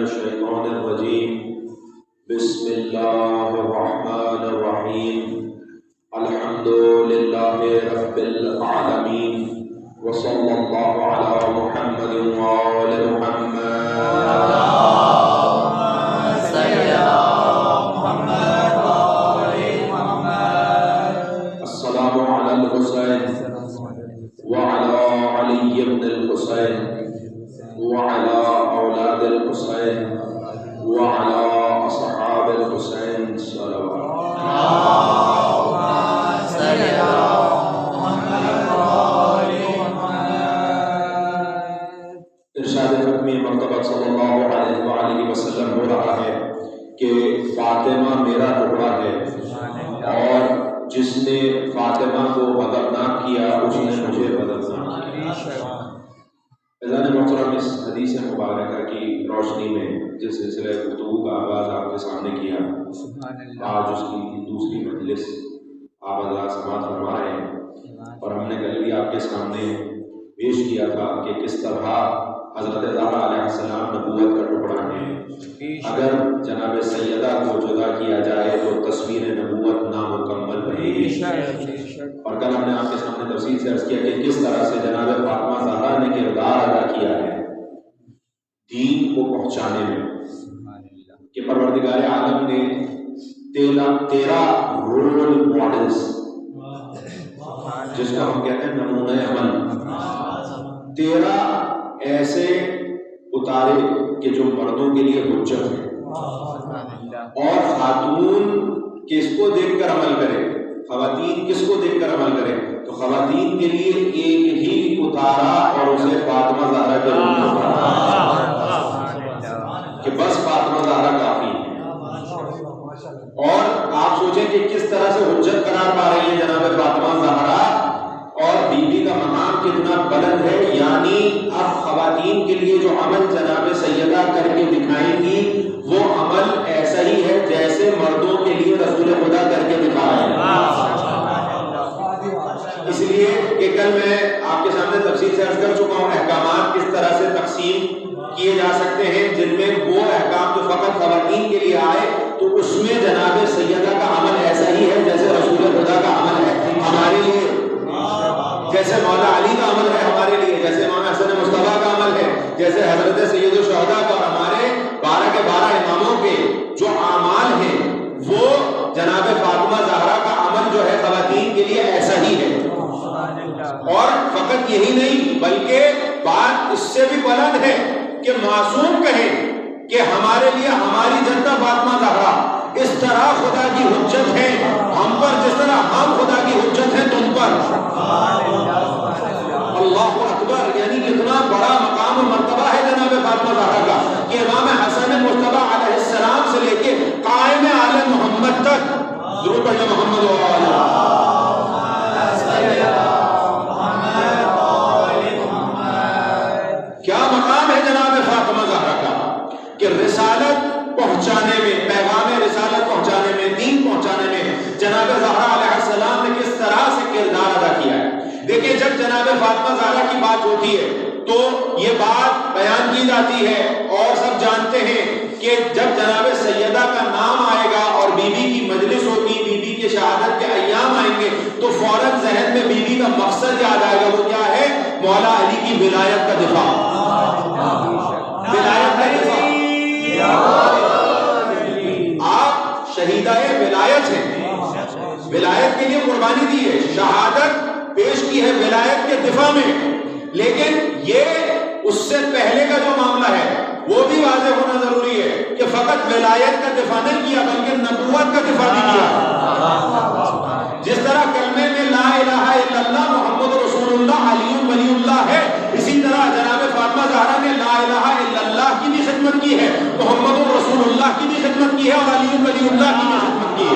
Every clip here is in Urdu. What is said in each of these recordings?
الشيطان الرجيم بسم الله الرحمن الرحيم الحمد لله رب العالمين وصلى الله على محمد وآل محمد السلام على الحسين وعلى علي بن الحسين وعلى أولاد الحسين وعلى أصحاب الحسين صلوات ارشاد ختمی مرتبہ صلی اللہ علیہ وآلہ وسلم ہو رہا ہے کہ فاطمہ میرا ٹکڑا ہے، اور جس نے فاطمہ کو بدنام کیا اس نے مجھے بدنام کیا۔ عزیزان محترم، اس حدیث مبارکہ کی روشنی میں جس سلسلہ گفتگو کا آغاز آپ کے سامنے کیا، آج اس کی دوسری مجلس آپ حضرات سماعت فرما رہے ہیں، اور ہم نے کل بھی آپ کے سامنے پیش کیا تھا کہ کس طرح حضرت زہرا علیہ السلام نبوت کا ٹکڑا ہے۔ اگر جناب سیدہ کو جدا کیا جائے تو تصویر نبوت نامکمل رہے گی، اور کل ہم نے آپ کے سامنے تفصیل سے عرض کیا کہ کس طرح سے جناب فاطمہ زہرا نے کردار ادا کیا ہے دین کو پہنچانے میں، کہ پروردگار عالم نے 13 رول ماڈلز، جس کو ہم کہتے ہیں نمونہ عمل، 13 ایسے اتارے کہ جو مردوں کے لیے حجت ہے، اور خاتون کس کو دیکھ کر عمل کرے، خواتین کس کو دیکھ کر عمل کرے، تو خواتین کے لیے ایک ہی اتارا اور اسے فاطمہ زہرا کے روپ میں اتارا کہ بس فاطمہ زہرا کافی ہے۔ اور آپ سوچیں کہ کس طرح سے حجت قرار پا رہی ہے جناب فاطمہ زہرا، اور بیوی کا مقام کتنا بلند ہے، یعنی اب خواتین کے لیے جو عمل جناب سیدہ کر کے دکھائیں گی وہ عمل ایسا ہی ہے جیسے مردوں کے لیے رسول خدا کر کے دکھایا ہے۔ اس لیے کہ کل میں آپ کے سامنے تفصیل سے عرض کر چکا ہوں احکامات کس طرح سے تقسیم کیے جا سکتے ہیں، جن میں وہ احکام جو فقط خواتین کے لیے آئے تو اس میں جناب سیدہ کا عمل ایسا ہی ہے جیسے رسول خدا کا عمل ہے ہمارے لیے، جیسے مولا علی کا عمل ہے ہمارے لیے، جیسے امام حسن مصطفیٰ کا عمل ہے، جیسے حضرت سید الشہداء کا، اور ہمارے 12 کے 12 اماموں کے جو اعمال ہیں وہ جناب فاطمہ زہرا کا عمل جو ہے خواتین کے لیے ایسا ہی ہے۔ اور فقط یہی نہیں بلکہ بات اس سے بھی بلند ہے کہ معصوم کہیں کہ ہمارے لیے ہماری جدہ فاطمہ زہرا اس طرح خدا کی حجت ہے ہم پر جس طرح ہم خدا کی حجت ہے تم پر۔ اللہ اکبر، یعنی کتنا بڑا مقام و مرتبہ ہے جناب فاطمہ زہرا کا کہ امام حسن مصطفیٰ علیہ السلام سے لے کے قائم آل محمد تک، ضرور پڑھنا محمد و آلہ، کیا مقام ہے جناب فاطمہ زہرا کا کہ رسالت پہنچانے میں، پیغام رسالت پہنچانے میں، دین پہنچانے میں جناب زہرا علیہ السلام نے کس طرح سے کردار ادا کیا ہے۔ دیکھیں جب جناب فاطمہ زہرا کی بات ہوتی ہے تو یہ بات بیان کی جاتی ہے اور سب جانتے ہیں کہ جب جناب سیدہ کا نام آئے گا اور بیوی کی مجلس ہوگی، بیوی کے شہادت کے ایام آئیں گے تو فوراً ذہن میں بیوی کا مقصد یاد آئے گا، وہ کیا ہے؟ مولا علی کی ولایت کا دفاع، ولایت کا دفاع۔ آپ شہیدہ ولایت ہیں، ولایت کے لیے قربانی دی ہے، شہادت پیش کی ہے ولایت کے دفاع میں، لیکن یہ اس سے پہلے کا جو معاملہ ہے وہ بھی واضح ہونا ضروری ہے کہ فقط ولایت کا دفاع نہیں کیا بلکہ نبوت کا دفاع بھی کیا۔ جس طرح کلمے میں لا الہ الا اللہ محمد رسول اللہ علی ولی اللہ ہے، اسی طرح جناب فاطمہ زہرا نے لا الہ الا اللہ کی بھی خدمت کی ہے، محمد رسول اللہ کی بھی خدمت کی ہے، اور علی ولی اللہ کی بھی خدمت کی ہے،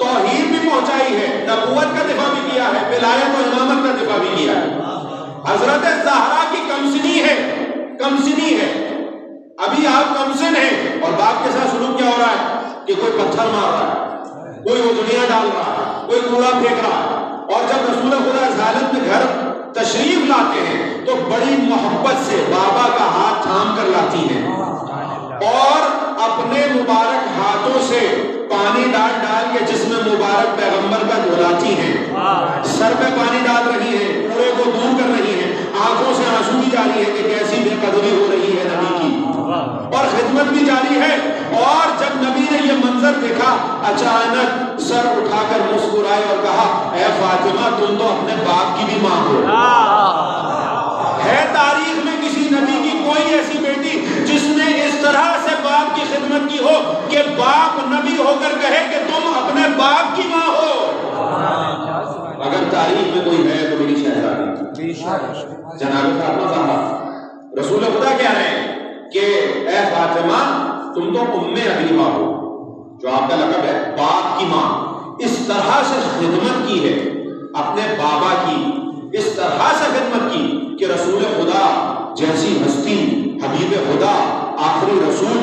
توحید بھی پہنچائی ہے، نبوت کا دفاع بھی کیا ہے، ولایت و امامت کا دفاع بھی کیا ہے۔ حضرت زہرا کی کمسنی ہے، کمسنی ہے، ابھی آپ کمسن ہیں اور باپ کے ساتھ سلوک کیا ہو رہا ہے کہ کوئی پتھر مار رہا ہے، کوئی وہ دنیا ڈال رہا ہے، کوئی کوڑا پھینک رہا ہے، اور جب رسول خدا اس حالت میں گھر تشریف لاتے ہیں تو بڑی محبت سے بابا کا ہاتھ تھام کر لاتی سنبھالتی ہیں، سر پہ پانی ڈال رہی ہیں، کوڑے کو دور کر رہی ہیں، آنکھوں سے آنسو بھی جاری ہے کہ کیسی بے قدری ہو رہی ہے نبی کی، اور خدمت بھی جاری ہے۔ اور جب نبی نے یہ منظر دیکھا اچانک سر اٹھا کر مسکرائے اور کہا اے فاطمہ تم تو اپنے باپ کی بھی ماں ہو۔ ہے تاریخ میں کسی نبی کی کوئی ایسی بیٹی جس نے اس طرح سے باپ کی خدمت کی ہو کہ باپ نبی ہو کر کہے کہ تم اپنے باپ کی ماں ہو؟ اگر تاریخ میں کوئی ہے تو میری شہزادی جناب فاطمہ زہرا۔ رسول خدا کہہ رہے ہیں کہ اے فاطمہ تم تو ام ابیہا ہو، جو آپ کا لقب ہے باپ کی ماں۔ اس طرح سے خدمت کی ہے اپنے بابا کی، اس طرح سے خدمت کی کہ رسول خدا جیسی ہستی، حبیب خدا، آخری رسول،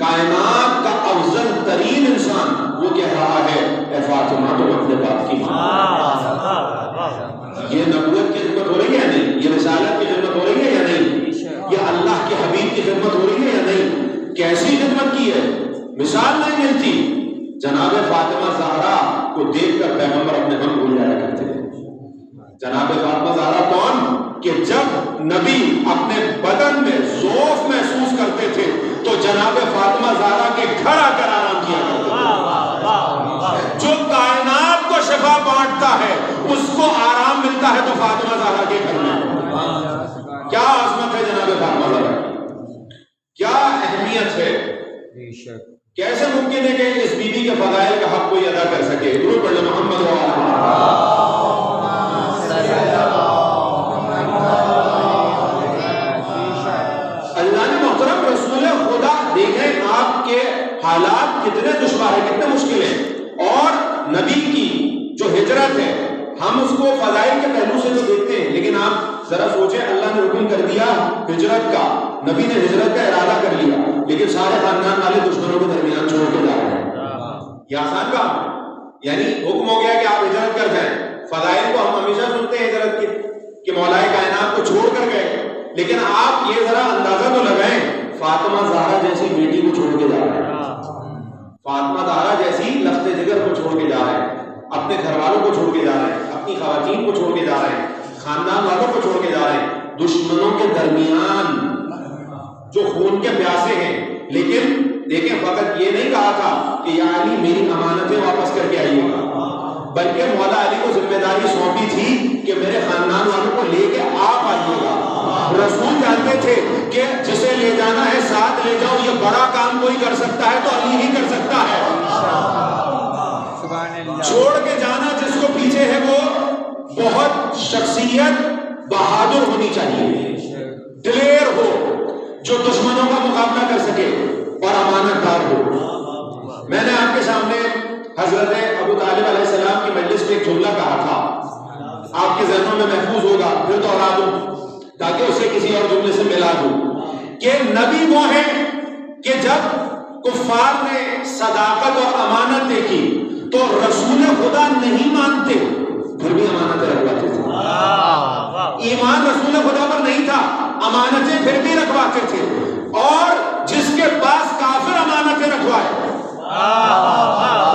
کائنات کا افضل ترین انسان، وہ کہہ رہا ہے اے فاطمہ تم اپنے باپ کی ماں۔ یہ نبوت کی خدمت ہو رہی ہے یا نہیں؟ یہ رسالت کی خدمت ہو رہی ہے یا نہیں؟ یہ اللہ کے حبیب کی خدمت ہو رہی ہے یا نہیں؟ کیسی خدمت کی ہے، مثال نہیں ملتی۔ جناب فاطمہ زہرا کو دیکھ کر پیغمبر اپنے غم بھول جایا کرتے تھے۔ جناب فاطمہ زہرا کون؟ کہ جب نبی اپنے بدن میں ضعف محسوس کرتے تھے تو جناب فاطمہ زہرا کے گھر آ کر آرام کیا کرتے تھے۔ جو کائنات کو شفا بانٹتا ہے اس کو آرام ملتا ہے تو فاطمہ زہرا کے گھر میں۔ کیا عظمت ہے جناب فاطمہ زہرا کی، کیا اہمیت ہے۔ کیسے ممکن ہے کہ اس بی بی کے فضائل کا حق کوئی ادا کر سکے؟ درود پڑھ لیں محمد اللہ نے محترم رسول خدا دیکھیں آپ کے حالات کتنے دشوار ہیں، کتنے مشکل ہیں، اور نبی کی جو ہجرت ہے ہم اس کو فضائل کے پہلو سے تو دیکھتے ہیں، لیکن آپ ذرا سوچیں اللہ نے حکم کر دیا ہجرت کا، نبی نے ہجرت کا ارادہ کر لیا لیکن سارے خاندان والے دشمنوں کے درمیان چھوڑ کے جا رہے ہیں۔ یہ آسان کام ہے؟ یعنی حکم ہو گیا کہ آپ ہجرت کر جائیں۔ فضائل کو ہم ہمیشہ سنتے ہیں ہجرت کے کہ مولائے کائنات کو چھوڑ کر گئے، لیکن آپ یہ ذرا اندازہ تو لگائیں فاطمہ زہرا جیسی بیٹی کو چھوڑ کے جا رہے ہیں، فاطمہ زہرا جیسی لخت جگر کو چھوڑ کے جا رہے ہیں، اپنے گھر والوں کو چھوڑ کے جا رہے ہیں، اپنی خواتین کو چھوڑ کے جا رہے ہیں، خاندان والوں کو چھوڑ کے جا رہے ہیں، دشمنوں کے درمیان جو خون کے پیاسے ہیں۔ لیکن دیکھیں فقط یہ نہیں کہا تھا کہ یا علی میری امانتیں واپس کر کے آئیے گا، بلکہ مولا علی کو ذمہ داری سونپی تھی کہ میرے خاندان والوں کو لے کے آپ آئیے گا۔ رسول جانتے تھے کہ جسے لے جانا ہے ساتھ لے جاؤ، یہ بڑا کام کوئی کر سکتا ہے تو علی ہی کر سکتا ہے۔ چھوڑ کے جانا جس کو پیچھے ہے وہ بہت شخصیت بہادر ہونی چاہیے، دلیر ہو، جو دشمنوں کا مقابلہ کر سکے اور امانت دار ہو۔ میں نے آپ کے سامنے حضرت ابو طالب علیہ السلام کی مجلس میں ایک جملہ کہا تھا، آپ کے ذہنوں میں محفوظ ہوگا، پھر دوہرا دوں تاکہ اسے کسی اور جملے سے ملا دوں، کہ نبی وہ ہیں کہ جب کفار نے صداقت اور امانت دیکھی تو رسول خدا نہیں مانتے پھر بھی امانتیں رکھواتے تھے۔ ایمان رسول خدا پر نہیں تھا، امانتیں پھر بھی رکھواتے تھے، اور جس کے پاس کافر امانتیں رکھوائے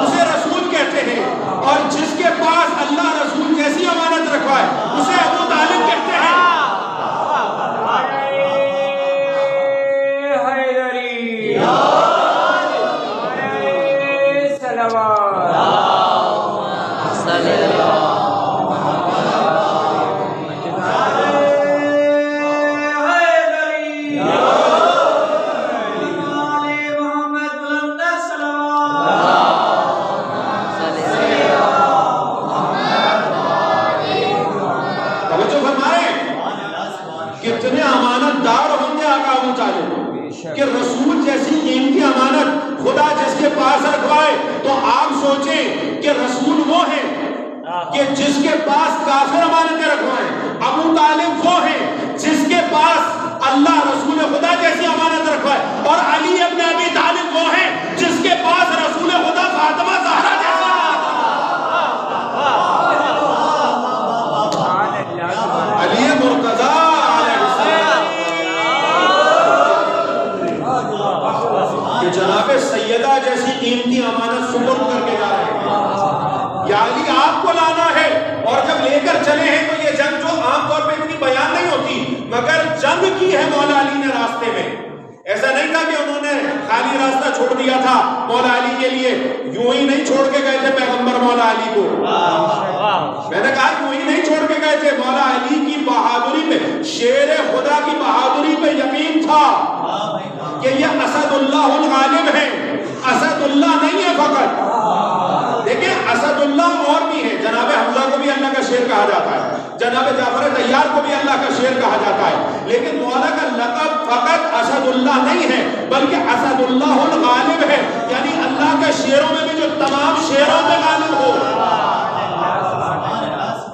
اسے رسول کہتے ہیں، اور جس کے پاس اللہ رسول جیسی امانت رکھوائے اسے ابو طالب کہتے ہیں۔ کتنے امانت دار ہوں گے آقا ابو طالب کہ رسول جیسی قیمتی امانت خدا جس کے پاس رکھوائے، تو آپ سوچیں کہ رسول وہ ہیں کہ جس کے پاس کافر امانتیں رکھوائیں، ابو طالب وہ ہیں جس کے پاس اللہ رسول خدا جیسی امانت رکھوائے، اور علی ابن ابی طالب وہ ہیں جس کے پاس رسول خدا فاطمہ زہرا جیسی علی مرتضی جناب سیدہ جیسی قیمتی امانت سپرد کر کے جا رہے ہیں۔ یا علی آپ کو لانا مگر جنگ کی ہے مولا علی نے راستے میں. ایسا نہیں تھا کہ انہوں نے خالی راستہ چھوڑ دیا تھا مولا علی کے لیے. یوں ہی نہیں چھوڑ کے گئے تھے پیغمبر مولا علی کو. میں نے کہا یوں ہی نہیں چھوڑ کے گئے تھے. مولا علی کی بہادری پہ, شیر خدا کی بہادری پہ یقین تھا کہ یہ اسد اللہ الغالب ہے, اسد اللہ نہیں ہے فقط. دیکھیں اسد اللہ اور بھی ہے. جناب حمزہ کو بھی اللہ کا شیر کہا جاتا ہے, جناب جعفر طیار کو بھی اللہ کا شیر کہا جاتا ہے, لیکن مولا کا لقب فقط اسد اللہ نہیں ہے بلکہ اسد اللہ الغالب ہے. یعنی اللہ کے شیروں میں بھی جو تمام شیروں میں غالب ہو,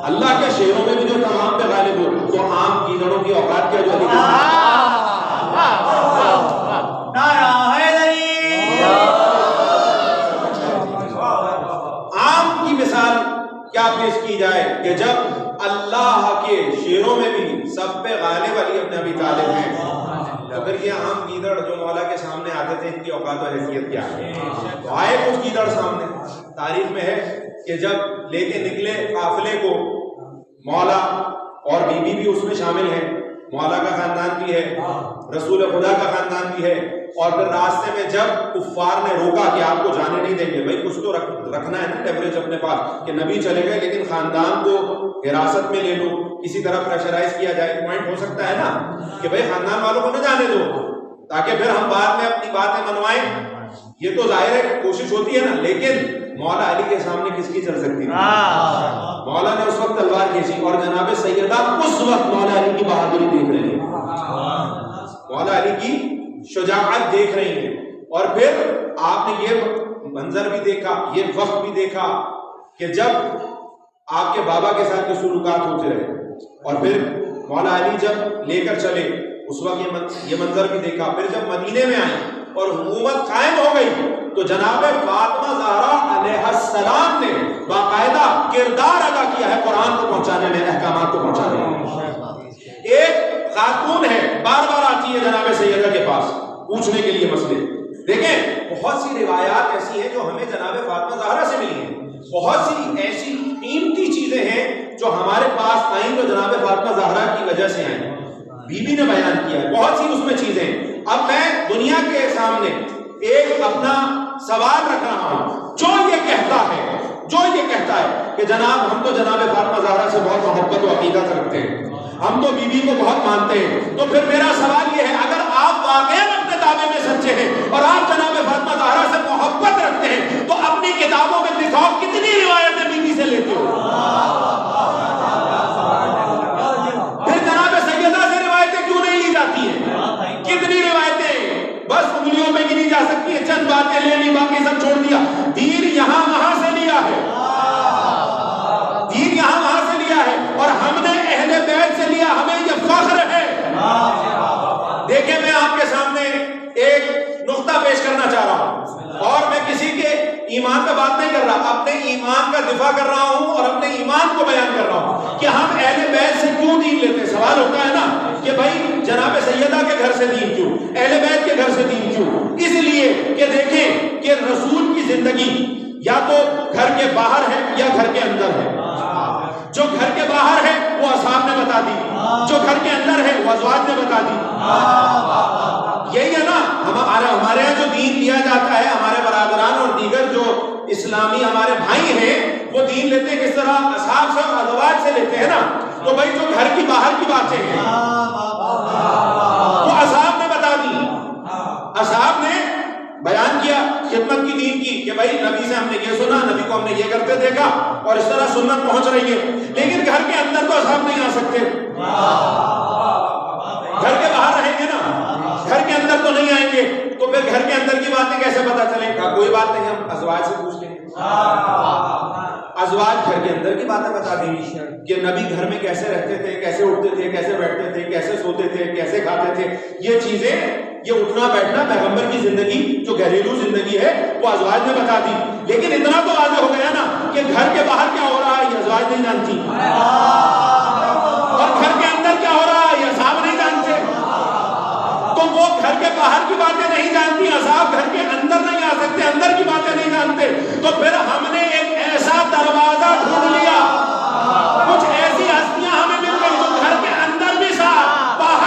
اللہ کے شیروں میں بھی جو تمام پہ غالب ہو. تو عام گیدڑوں کی اوقات کیا جو عام کی مثال کیا پیش کی جائے کہ جب اللہ کے شیروں میں بھی سب پہ غالب علی ابن ابی طالب ہیں, تو پھر یہ عام گیدڑ جو مولا کے سامنے آتے تھے ان کی اوقات و حیثیت کیا ہے؟ تو آئے کچھ گیدڑ سامنے. تاریخ میں ہے کہ جب لے کے نکلے قافلے کو, مولا اور بی بی بھی اس میں شامل ہیں, مولا کا خاندان بھی ہے, رسول خدا کا خاندان بھی ہے, اور پھر راستے میں جب کفار نے روکا کہ آپ کو جانے نہیں دیں گے, بھائی کچھ تو رکھنا ہے نا لیوریج اپنے پاس, کہ نبی چلے گئے لیکن خاندان کو حراست میں لے لو, کسی طرح پریشرائز کیا جائے. پوائنٹ ہو سکتا ہے نا کہ بھائی خاندان والوں کو نہ جانے دو تاکہ پھر ہم بعد میں اپنی باتیں منوائیں. یہ تو ظاہر ہے کوشش ہوتی ہے نا, لیکن مولا علی کے سامنے کس کی چل سکتی ہے؟ مولا نے اس وقت تلوار کھینچی اور جناب سیدہ اس وقت مولا علی کی بہادری دیکھ رہی ہے, مولا علی کی شجاعت دیکھ رہی ہیں. اور پھر آپ نے یہ منظر بھی دیکھا, یہ وقت بھی دیکھا کہ جب آپ کے بابا کے ساتھ جو سلوکات ہوتے رہے, اور پھر مولا علی جب لے کر چلے اس وقت یہ منظر بھی دیکھا. پھر جب مدینے میں آئے اور حکومت قائم ہو گئی تو جناب فاطمہ زہرا علیہ السلام نے باقاعدہ کردار ادا کیا ہے قرآن کو پہنچانے میں, احکامات کو پہنچانے میں. ایک خاتون ہے بار بار آتی ہے جناب سیدہ کے پاس پوچھنے کے لیے مسئلے. دیکھیں بہت سی روایات ایسی ہیں جو ہمیں جناب فاطمہ زہرا سے ملی ہیں, بہت سی ایسی قیمتی چیزیں ہیں جو ہمارے پاس آئیں تو جناب فاطمہ زہرا کی وجہ سے آئیں. بی بی نے بیان کیا ہے بہت سی اس میں چیزیں. اب میں دنیا کے سامنے ایک اپنا سوال رکھ رہا ہوں, جو یہ کہتا ہے کہ جناب ہم تو جناب فاطمہ زہرا سے بہت محبت و عقیدت رکھتے ہیں, ہم تو بی بی کو بہت مانتے ہیں, تو پھر میرا سوال یہ ہے اگر آپ واقعی اپنے دعوے میں سچے ہیں اور آپ جناب فاطمہ زہرا سے محبت رکھتے ہیں تو اپنی کتابوں میں دکھاؤ کتنی روایتیں بی بی سے لیتے ہو. پھر جناب سیدہ سے روایتیں کیوں نہیں لی جاتی ہیں؟ کتنی روایتیں بس انگلیوں میں گنی جا سکتی ہیں, چند باتیں لے لی باقی سب چھوڑ دیا. دین یہاں وہاں سے لیا ہے, دین یہاں وہاں سے لیا ہے, اور ہم نے اہل بیت سے لیا, ہمیں یہ فخر ہے. دیکھیں میں آپ کے سامنے ایک نقطہ پیش کرنا چاہ رہا ہوں, اور میں کسی کے ایمان کا بات نہیں کر رہا, اپنے ایمان کا دفاع کر رہا ہوں اور اپنے ایمان کو بیان کر رہا ہوں کہ ہم اہل بیت سے کیوں دین لیتے ہیں. سوال ہوتا ہے نا کہ بھائی جناب سیدہ کے گھر سے دین کیوں, اہل بیت کے گھر سے دین کیوں؟ اس لیے کہ دیکھیں کہ رسول کی زندگی یا تو گھر کے باہر ہے یا گھر کے اندر ہے. جو گھر کے باہر ہے وہ اصحاب نے بتا دی, جو گھر کے اندر ہے وہ ازواج نے بتا دی. یہی ہے نا ہمارے یہاں جو دین لیا جاتا ہے, ہمارے برادران اور دیگر جو اسلامی ہمارے بھائی ہیں وہ دین لیتے ہیں کس طرح؟ اصحاب سے اور ازواج سے لیتے ہیں نا. تو بھائی جو گھر کی باہر کی باتیں ہیں وہ اصحاب نے بتا دی, اصحاب نے بیان کیا خدمت کی دین کی کہ بھائی نبی سے ہم نے یہ سنا, نبی کو ہم نے یہ کرتے دیکھا اور اس طرح سنت پہنچ رہی ہے. لیکن گھر کے اندر تو اصحاب نہیں آ سکتے, گھر کے باہر رہیں گے نا, گھر کے اندر تو نہیں آئیں گے. تو پھر گھر کے اندر کی باتیں کیسے پتا چلیں گا؟ کوئی بات نہیں, ہم ازواج سے پوچھ لیں گے. ازواج گھر کے اندر کی باتیں بتا دیں گی کہ نبی گھر میں کیسے رہتے تھے, کیسے اٹھتے تھے, کیسے بیٹھتے تھے, کیسے سوتے تھے, کیسے کھاتے تھے. یہ چیزیں, یہ اٹھنا بیٹھنا پیغمبر کی زندگی جو گھریلو زندگی ہے وہ ازواج نے بتا دی. لیکن اتنا تو واضح ہو گیا نا کہ گھر کے باہر کیا ہو رہا ہے یہ ازواج نہیں جانتی, اور گھر کے اندر کیا ہو رہا ہے یہ اصحاب نہیں جانتے. تو وہ گھر کے باہر کی باتیں نہیں جانتی, اصحاب گھر کے اندر نہیں آ سکتے, اندر کی باتیں نہیں جانتے. تو پھر ہم نے ایک ایسا دروازہ ڈھونڈ لیا, کچھ ایسی ہستیاں ہمیں مل گئی جو گھر کے اندر بھی ساتھ, باہر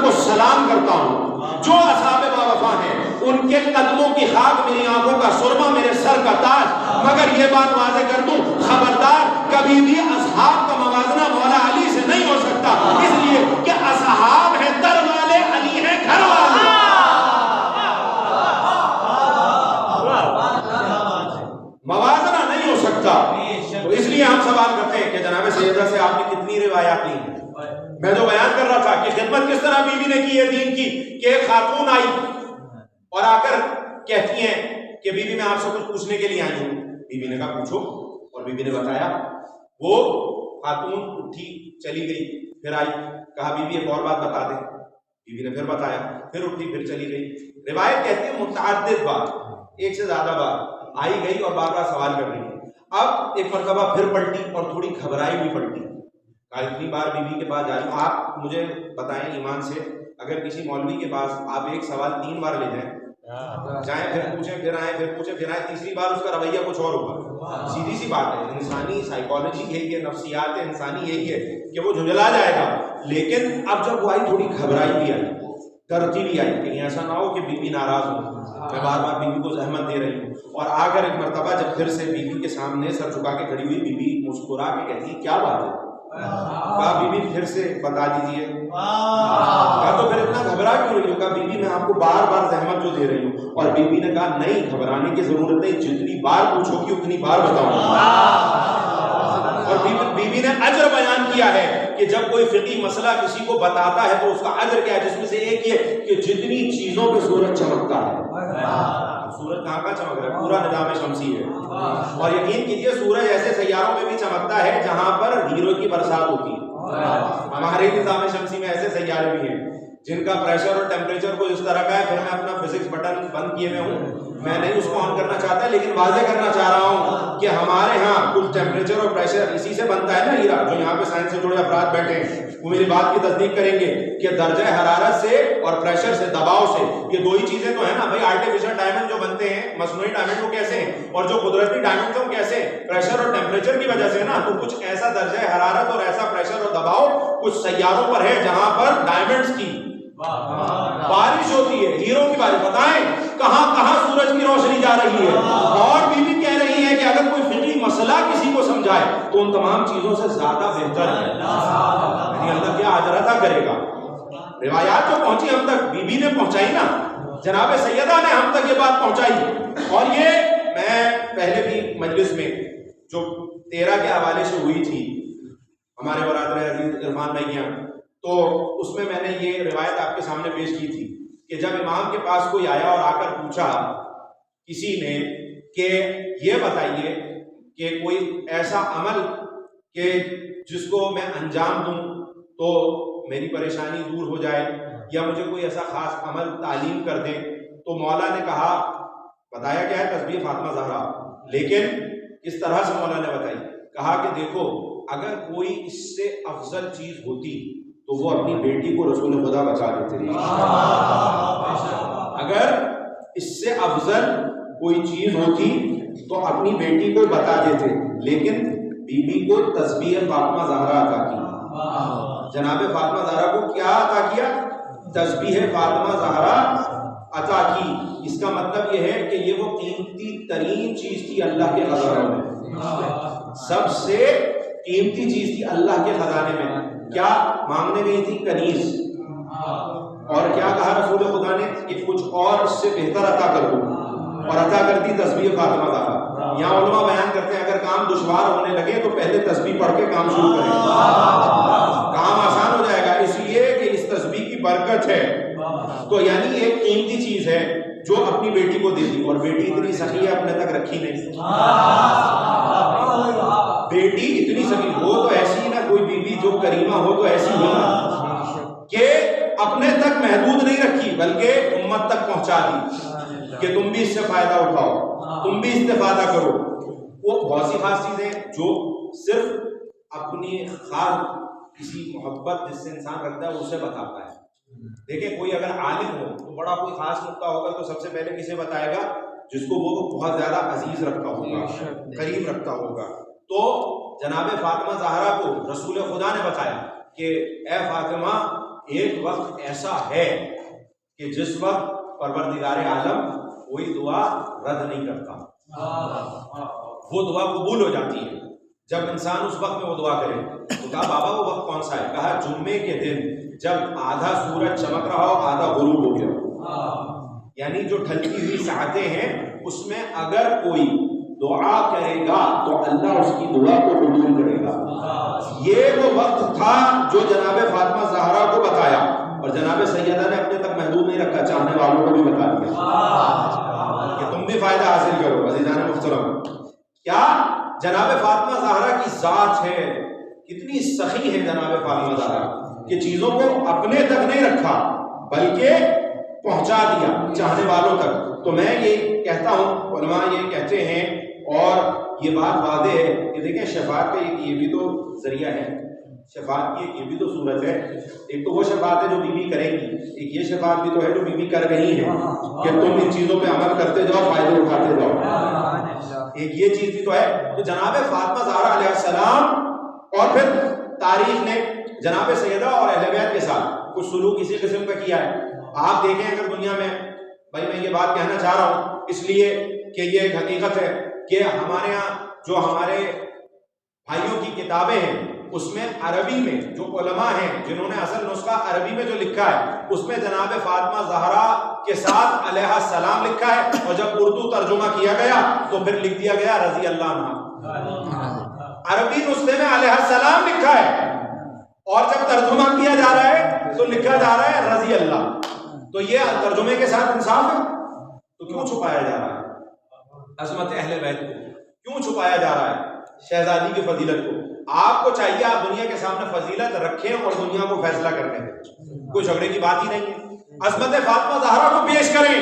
کو سلام کرتا ہوں، جو اصحاب با وفا ہیں ان کے قدموں کی خاک میری آنکھوں کا سرما، میرے سر کا تاج۔ مگر یہ بات واضح کر دوں، خبردار کبھی بھی اصحاب کا موازنہ مولا علی سے نہیں ہو سکتا، اس لیے کہ اصحاب ہیں در والے، علی ہیں گھر والے۔ موازنہ نہیں ہو سکتا۔ تو اس لیے ہم سوال کرتے ہیں کہ جناب سیدہ سے آپ نے کتنی روایات لی ہیں؟ میں جو بیان کر رہا تھا کہ خدمت کس طرح بیوی نے کی ہے دین کی، کہ ایک خاتون آئی اور آ کر کہتی ہیں کہ بی بی میں آپ سے کچھ پوچھنے کے لیے آئی ہوں۔ بی بی نے کہا پوچھو، اور بی بی نے بتایا۔ وہ خاتون اٹھی چلی گئی، پھر آئی، کہا بی بی ایک اور بات بتا دیں۔ بی بی نے پھر بتایا، پھر اٹھی پھر چلی گئی۔ روایت کہتی ہے متعدد بار، ایک سے زیادہ بار آئی گئی اور بار بار سوال کر رہی ہے۔ اب ایک مرتبہ پھر پلٹی اور تھوڑی گھبرائی ہوئی پلٹی، کہا اتنی بار بی بی کے پاس جا رہی ہوں، آپ مجھے بتائیں ایمان سے، اگر کسی مولوی کے پاس آپ ایک سوال 3 بار لے جائیں، جائیں پھر پوچھیں پھر آئیں پھر پوچھیں پھر آئیں، تیسری بار اس کا رویہ کچھ اور ہوگا۔ سیدھی سی بات ہے، انسانی سائیکالوجی یہی ہے، نفسیات انسانی یہی ہے کہ وہ جھنجھلا جائے گا۔ لیکن اب جب وہ آئی تھوڑی گھبرائی بھی آئی، ڈرتی بھی آئی، کہیں ایسا نہ ہو کہ بی بی ناراض ہو، میں بار بار بی بی کو زحمت دے رہی ہوں۔ اور آ کر ایک مرتبہ جب پھر سے بی بی کے سامنے سر جھکا کے کھڑی ہوئی، بی بی مسکرا کے کہتی ہے کیا بات ہے؟ کہا بی بی پھر سے بتا دیجیے۔ کہا تو پھر اتنا گھبرا کیوں رہی ہو؟ کہا بی بی میں آپ کو بار بار زحمت جو دے رہی ہوں۔ اور بی بی نے کہا نہیں گھبرانے کی ضرورت نہیں، جتنی بار پوچھو گی اتنی بار بتاؤں گا۔ اور بی بی نے اجر بیان کیا ہے کہ جب کوئی فقہی مسئلہ کسی کو بتاتا ہے تو اس کا اجر کیا ہے، جس میں سے ایک یہ کہ جتنی چیزوں پہ سورج چمکتا ہے، سورج کہاں کا چمک رہا ہے؟ پورا نظام شمسی ہے۔ اور یقین کیجئے سورج ایسے سیاروں میں بھی چمکتا ہے جہاں پر ہیرو کی برسات ہوتی ہے۔ ہمارے نظام شمسی میں ایسے سیارے بھی ہیں جن کا پریشر اور ٹیمپریچر کو اس طرح کا ہے، پھر میں اپنا فزکس بٹن بند کیے ہوئے ہوں، میں نہیں اس کو آن کرنا چاہتا، لیکن واضح کرنا چاہ رہا ہوں کہ ہمارے ہاں کچھ ٹیمپریچر اور پریشر اسی سے بنتا ہے نا ہیرا۔ جو یہاں پہ سائنس سے جڑے افراد بیٹھے ہیں وہ میری بات کی تصدیق کریں گے کہ درجہ حرارت سے اور پریشر سے، دباؤ سے، یہ 2 ہی چیزیں تو ہیں نا بھائی۔ آرٹیفیشل ڈائمنڈ جو بنتے ہیں، مصنوعی ڈائمنڈ وہ کیسے ہیں، اور جو قدرتی ڈائمنڈ ہیں وہ کیسے ہیں؟ پریشر اور ٹیمپریچر کی وجہ سے نا۔ تو کچھ ایسا درجہ حرارت اور ایسا پریشر اور دباؤ کچھ سیاروں پر ہے جہاں پر ڈائمنڈز کی بارش ہوتی ہے، ہیرو کی بارش۔ بتائیں کہاں کہاں سورج کی روشنی جا رہی ہے۔ اور بی بی کہہ رہی ہے کہ اگر کوئی فقہی مسئلہ کسی کو سمجھائے تو ان تمام چیزوں سے زیادہ بہتر ہے، یعنی اللہ کیا اجر عطا کرے گا۔ روایات جو پہنچی ہم تک، بی بی نے پہنچائی نا، جناب سیدہ نے ہم تک یہ بات پہنچائی۔ اور یہ میں پہلے بھی مجلس میں جو 13 کے حوالے سے ہوئی تھی ہمارے برادر عزیز عرفان بھائیاں، تو اس میں نے یہ روایت آپ کے سامنے پیش کی تھی کہ جب امام کے پاس کوئی آیا اور آ کر پوچھا کسی نے کہ یہ بتائیے کہ کوئی ایسا عمل کہ جس کو میں انجام دوں تو میری پریشانی دور ہو جائے، یا مجھے کوئی ایسا خاص عمل تعلیم کر دیں، تو مولا نے کہا، بتایا کیا ہے؟ تسبیح فاطمہ زہرا۔ لیکن کس طرح سے مولا نے بتائی؟ کہا کہ دیکھو اگر کوئی اس سے افضل چیز ہوتی تو وہ اپنی بیٹی کو رسول خدا بچا دیتے تھے۔ اگر اس سے افضل کوئی چیز ہوتی تو اپنی بیٹی کو بتا دیتے، لیکن بی بی کو تسبیح فاطمہ زہرا عطا کی۔ جناب فاطمہ زہرا کو کیا عطا کیا؟ تسبیح فاطمہ زہرا عطا کی۔ اس کا مطلب یہ ہے کہ یہ وہ قیمتی ترین چیز تھی اللہ کے خزانے میں، سب سے قیمتی چیز تھی اللہ کے خزانے میں۔ کیا مانگنے گئی تھی؟ کنیز۔ اور کیا کہا رسول خدا نے کہ کچھ اور اس سے بہتر عطا کر دو، اور عطا کرتی تسبیح فاطمہ زہرا۔ یہاں علماء بیان کرتے ہیں اگر کام دشوار ہونے لگے تو پہلے تسبیح پڑھ کے کام شروع کریں، کام آسان ہو جائے گا، اس لیے کہ اس تسبیح کی برکت ہے۔ تو یعنی ایک قیمتی چیز ہے جو اپنی بیٹی کو دے دی، اور بیٹی اتنی سخی ہے اپنے تک رکھی نہیں۔ بیٹی اتنی سخی ہو تو ایسی نہ، کوئی بیوی جو کریمہ ہو تو ایسی ہو نا کہ اپنے تک محدود نہیں رکھی بلکہ امت تک پہنچا دی کہ تم بھی اس سے فائدہ اٹھاؤ، تم بھی استفادہ کرو۔ وہ بہت سی خاص چیزیں جو صرف اپنی خاص کسی محبت جس سے انسان رکھتا ہے اسے بتاتا ہے۔ دیکھیں کوئی اگر عالم ہو تو بڑا کوئی خاص نقطہ ہوگا تو سب سے پہلے کسے بتائے گا؟ جس کو وہ بہت زیادہ عزیز رکھتا ہوگا، قریب رکھتا ہوگا۔ تو جناب فاطمہ زہرا کو رسول خدا نے بتایا کہ اے فاطمہ ایک وقت ایسا ہے کہ جس وقت پروردگار عالم کوئی دعا رد نہیں کرتا، وہ دعا قبول ہو جاتی ہے جب انسان اس وقت میں وہ دعا کرے۔ تو کہا بابا وہ وقت کون سا ہے؟ کہا جمعے کے دن جب آدھا سورج چمک رہا ہو آدھا غروب ہو گیا، یعنی جو ڈھلتی ہوئی ساعتیں ہیں اس میں اگر کوئی دعا کرے گا تو اللہ اس کی دعا کو قبول کرے گا۔ یہ وہ وقت تھا جو جناب فاطمہ زہرا کو بتایا، اور جناب سیدہ نے اپنے تک محدود نہیں رکھا، چاہنے والوں کو بھی بتا دیا کہ تم بھی فائدہ حاصل کرو۔ عزیزان محترم، کیا جناب فاطمہ زہرا کی ذات ہے، کتنی سخی ہے جناب فاطمہ زہرا کہ چیزوں کو اپنے تک نہیں رکھا بلکہ پہنچا دیا چاہنے والوں تک۔ تو میں یہ کہتا ہوں، علماء یہ کہتے ہیں اور یہ بات واضح ہے کہ دیکھیں شفاعت کا یہ بھی تو ذریعہ ہے، شفاعت کی یہ بھی تو صورت ہے۔ ایک تو وہ شفاعت ہے جو بیوی کرے گی، ایک یہ شفاعت بھی تو ہے جو بیوی کر رہی ہے کہ تم ان چیزوں پہ عمل کرتے جاؤ، فائدے اٹھاتے جاؤ، ایک یہ چیز بھی تو ہے۔ تو جناب فاطمہ زہرا علیہ السلام اور پھر تاریخ نے جناب سیدہ اور اہل بیت کے ساتھ کچھ سلوک اسی قسم کا کیا ہے۔ آپ دیکھیں اگر دنیا میں، بھائی میں یہ بات کہنا چاہ رہا ہوں اس لیے کہ یہ ایک حقیقت ہے کہ ہمارے ہاں جو ہمارے بھائیوں کی کتابیں ہیں اس میں عربی میں جو علماء ہیں جنہوں نے اصل نسخہ عربی میں جو لکھا ہے اس میں جناب فاطمہ زہرا کے ساتھ علیہ السلام لکھا ہے، اور جب اردو ترجمہ کیا گیا تو پھر لکھ دیا گیا رضی اللہ عنہ۔ عربی نسخے میں علیہ السلام لکھا ہے اور جب ترجمہ کیا جا رہا ہے تو لکھا جا رہا ہے رضی اللہ۔ تو یہ ترجمے کے ساتھ انصاف ہے؟ تو کیوں چھپایا جا رہا ہے عظمت اہل بیت کو؟ کیوں چھپایا جا رہا ہے شہزادی کی فضیلت کو؟ آپ کو چاہیے آپ دنیا کے سامنے فضیلت رکھیں اور دنیا کو فیصلہ کرنے دیں، کوئی جھگڑے کی بات ہی نہیں ہے۔ عظمت فاطمہ زہرا کو پیش کریں،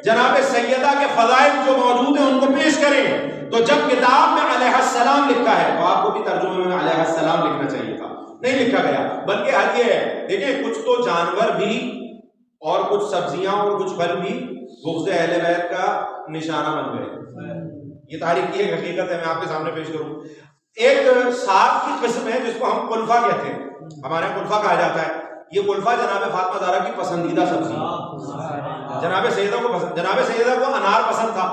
جناب سیدہ کے فضائل جو موجود ہیں ان کو پیش کریں۔ تو جب کتاب میں علیہ السلام لکھا ہے تو آپ کو بھی ترجمے میں علیہ السلام لکھنا چاہیے تھا، نہیں لکھا گیا، بلکہ حل یہ ہے دیکھیں کچھ تو جانور بھی اور کچھ سبزیاں اور کچھ پھل بھی بغض اہل بیت کا نشانہ بن گئے۔ یہ تاریخ کی ایک حقیقت ہے، میں آپ کے سامنے پیش کروں۔ ایک ساگ کی قسم ہے جس کو ہم قلفہ کہتے ہیں، ہمارے یہاں قلفہ کہا جاتا ہے۔ یہ قلفہ جناب فاطمہ زہرا کی پسندیدہ سبزی ہے، جناب سیدہ کو انار پسند تھا۔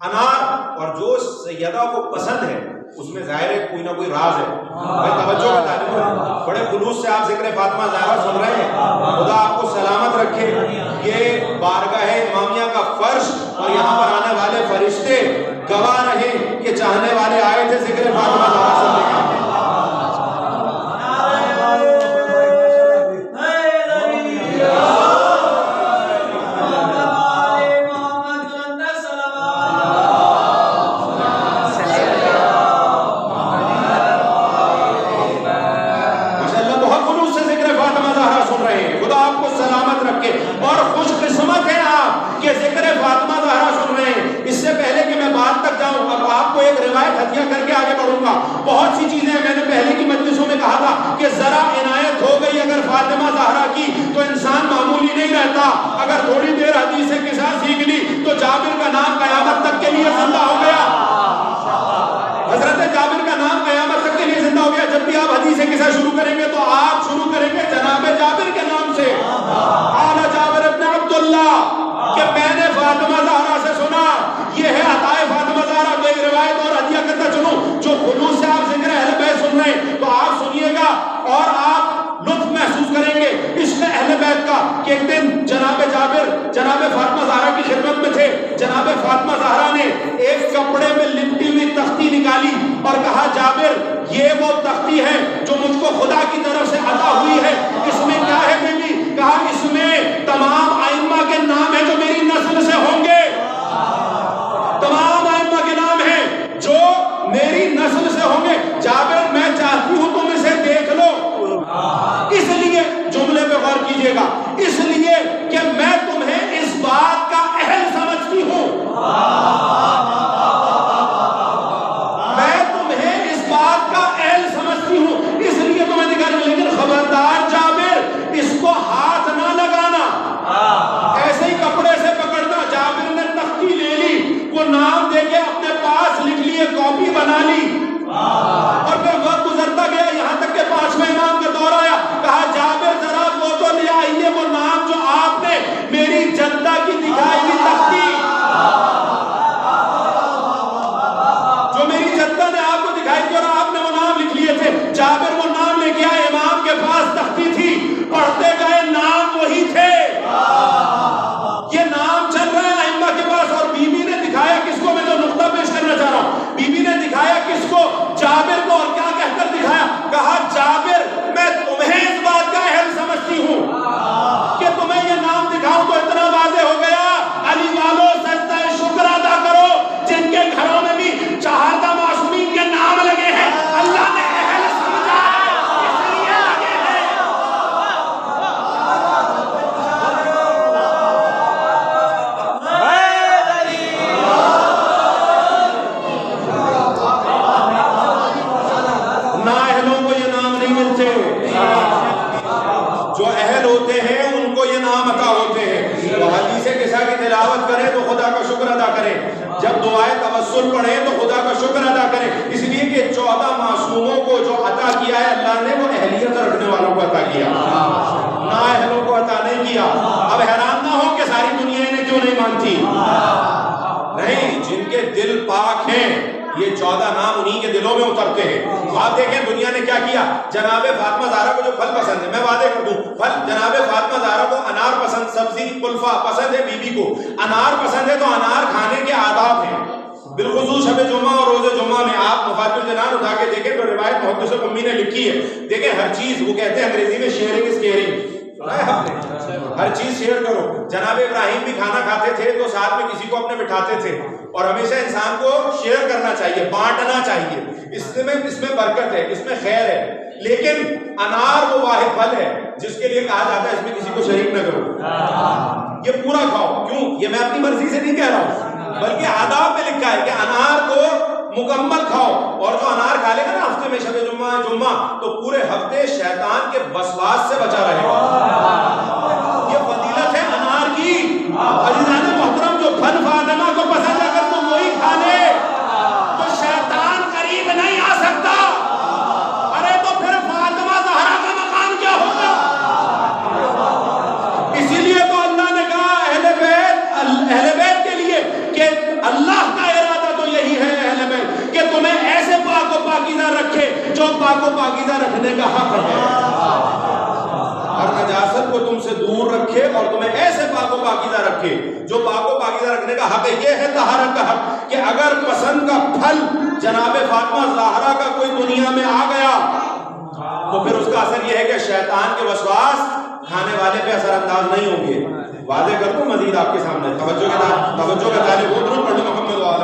انار اور جو سیدہ کو پسند ہے اس میں ظاہر ہے کوئی نہ کوئی راز ہے۔ میں توجہ بتا دوں، بڑے خلوص سے آپ ذکر فاطمہ زہرا سن رہے ہیں، خدا آپ کو سلامت رکھے۔ یہ بارگاہ امامیہ کا فرش اور یہاں پر آنے والے فرشتے گواہ رہیں کہ چاہنے والے آئے تھے ذکر فاطمہ زہرا سننے کا۔ اور خوش قسمت ہیں آپ کہ ذکر فاطمہ زہرا سن رہے ہیں۔ اس سے پہلے کہ میں بات تک جاؤں اب آپ کو ایک روایت ہدیہ کر کے آگے بڑھوں گا۔ بہت سی چیزیں میں نے پہلے کی مجلسوں میں کہا تھا کہ ذرا عنایت ہو گئی اگر فاطمہ زہرا کی تو انسان معمولی نہیں رہتا۔ اگر تھوڑی دیر حدیث قصہ سیکھ لی تو جابر کا نام قیامت تک کے لیے زندہ ہو گیا، حضرت جابر کا نام قیامت تک کے لیے زندہ ہو گیا۔ جب بھی آپ حدیث قصہ شروع کریں گے تو آپ شروع کریں گے جناب جابر کے نام سے، قال جابر ابن عبداللہ، کہ میں نے فاطمہ زہرا سے سنا۔ یہ ہے عطائے فاطمہ زہرا۔ تو ایک روایت اور ہدیہ کرتا چلوں جو خلوص سے آپ ذکر اہل بیت سن رہے ہیں تو آپ سنیے گا اور آپ لطف محسوس کریں گے عشق اہل بیت کا کہ ایک دن جناب جابر جناب فاطمہ زہرا کی خدمت میں تھے۔ جناب فاطمہ زہرا نے ایک کپڑے میں لپٹی ہوئی تختی نکالی اور کہا جابر یہ وہ تختی ہے جو مجھ کو خدا کی طرف سے عطا ہوئی ہے، اس میں کیا ہے بیٹی؟ کہا اس میں تمام ائمہ کے نام ہیں جو میری نسل سے ہوں گے، تمام ائمہ کے نام ہیں جو میری نسل سے ہوں گے۔ جابر میں چاہتی ہوں تم اسے دیکھ لو، اس لیے جملے پہ غور کیجئے گا، اس لیے کہ میں تمہیں اس بات کا اہل سمجھتی ہوں، میں تمہیں اس بات کا اہل سمجھتی ہوں، اس لیے تمہیں دکھا رہی ہوں۔ لیکن خبردار جابر ہوتے ہیں ان کو یہ نام عطا ہوتے ہیں. تو حدیث قصہ کی تلاوت کریں تو خدا کا شکر ادا کریں, جب دعائے توسل پڑھیں تو خدا کا شکر ادا کریں, اس لیے کہ 14 معصوموں کو جو عطا کیا ہے اللہ نے وہ اہلیت رکھنے والوں کو عطا کیا, نااہلوں کو عطا نہیں کیا. اب حیران نہ ہو کہ ساری دنیا انہیں کیوں نہیں مانتی. نہیں, جن کے دل پاک ہیں یہ 14 نام انہی کے دلوں میں اترتے ہیں. تو آپ دیکھیں دنیا نے کیا کیا, جناب فاطمہ زہرا کو جو پھل پسند ہے, میں وعدے کر دوں پھل, جناب فاطمہ زہرا کو انار پسند, سبزی کلفہ پسند ہے, بیوی کو انار پسند ہے, تو انار کھانے کے آداب ہیں. بالخصوص شب جمعہ اور روز جمعہ میں آپ مفاتیح الجنان اٹھا کے دیکھیں تو روایت محدث امی نے لکھی ہے. دیکھیں ہر چیز, وہ کہتے ہیں انگریزی میں شیئرنگ از کیئرنگ, ہر چیز شیئر کرو. جناب ابراہیم بھی کھانا کھاتے تھے تو ساتھ میں کسی کو اپنے بٹھاتے تھے, اور ہمیشہ انسان کو شیئر کرنا چاہیے, بانٹنا چاہیے. اس میں برکت ہے, اس میں خیر ہے. لیکن انار وہ واحد پھل ہے جس کے لیے کہا جاتا ہے اس میں کسی کو شریک نہ کرو, یہ پورا کھاؤ. کیوں؟ یہ میں اپنی مرضی سے نہیں کہہ رہا ہوں, بلکہ آداب میں لکھا ہے کہ انار کو مکمل کھاؤ, اور جو انار کھا لے گا نا ہفتے میں شب جمعہ تو پورے ہفتے شیطان کے وسواس سے بچا رہے گا. یہ فضیلت ہے انار کی. عزیزان محترم, جو پھل فاطمہ کو پسند ہے اگر تم وہی کھا لے تو شیطان قریب نہیں آ سکتا. ارے تو پھر فاطمہ زہرا کا مقام کیا ہوگا؟ اسی لیے تو اللہ نے کہا اہل بیت کے لیے کہ اللہ کا ارادہ تو یہی ہے اہل بیت کہ تمہیں ایسے پاک و پاکیزہ رکھے جو پاک و پاکیزہ رکھنے کا حق ہے, ہر نجاست کو تم سے دور رکھے اور تمہیں ایسے پاک و پاکیزہ رکھے جو پاک و پاکیزہ رکھنے کا حق ہے. یہ ہے طہارت کا حق کہ اگر پسند کا پھل جناب فاطمہ زہرا کا کوئی دنیا میں آ گیا تو پھر اس کا اثر یہ ہے کہ شیطان کے وسواس کھانے والے پہ اثر انداز نہیں ہوں گے. وعدے کر دوں مزید آپ کے سامنے, توجہ کا طالب ہو, درود پڑھ لو محمد و آل